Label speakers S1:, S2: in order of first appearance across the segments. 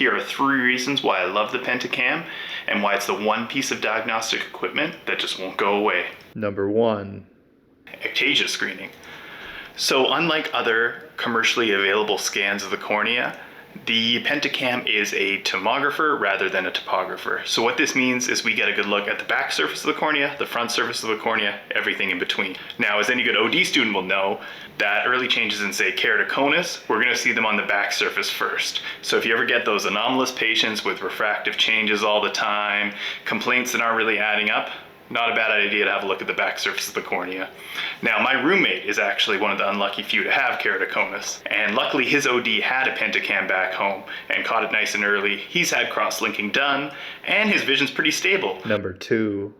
S1: Here are 3 reasons why I love the Pentacam and why it's the one piece of diagnostic equipment that just won't go away.
S2: Number 1.
S1: Ectasia screening. So unlike other commercially available scans of the cornea, the Pentacam is a tomographer rather than a topographer. So what this means is we get a good look at the back surface of the cornea, the front surface of the cornea, everything in between. Now, as any good OD student will know, that early changes in, say, keratoconus, we're going to see them on the back surface first. So if you ever get those anomalous patients with refractive changes all the time, complaints that aren't really adding up, not a bad idea to have a look at the back surface of the cornea. Now, my roommate is actually one of the unlucky few to have keratoconus, and luckily his OD had a Pentacam back home and caught it nice and early. He's had cross-linking done, and his vision's pretty stable.
S2: Number 2.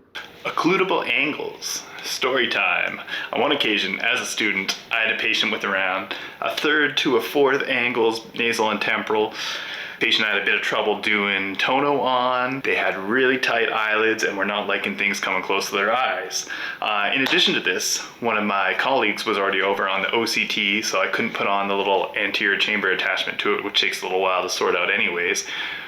S1: Occludable angles. Story time. On one occasion, as a student, I had a patient with around a third to a fourth angles, nasal and temporal. Patient had a bit of trouble doing tono on. They had really tight eyelids and were not liking things coming close to their eyes. In addition to this, one of my colleagues was already over on the OCT, so I couldn't put on the little anterior chamber attachment to it, which takes a little while to sort out anyways.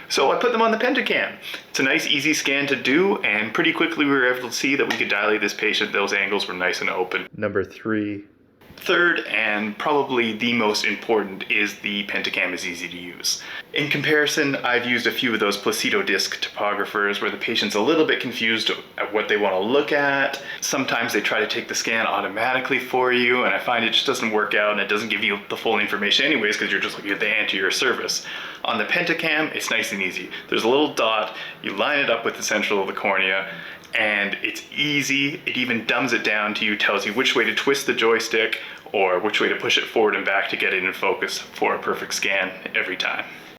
S1: So I put them on the Pentacam. It's a nice, easy scan to do, and pretty quickly we were able to see that we could dilate this patient. Those angles were nice and open.
S2: Number 3.
S1: Third, and probably the most important, is the Pentacam is easy to use. In comparison, I've used a few of those placido disc topographers where the patient's a little bit confused at what they want to look at. Sometimes they try to take the scan automatically for you, and I find it just doesn't work out and it doesn't give you the full information anyways because you're just looking at the anterior surface. On the Pentacam, it's nice and easy. There's a little dot, you line it up with the central of the cornea, and it's easy. It even dumbs it down to you, tells you which way to twist the joystick or which way to push it forward and back to get it in focus for a perfect scan every time.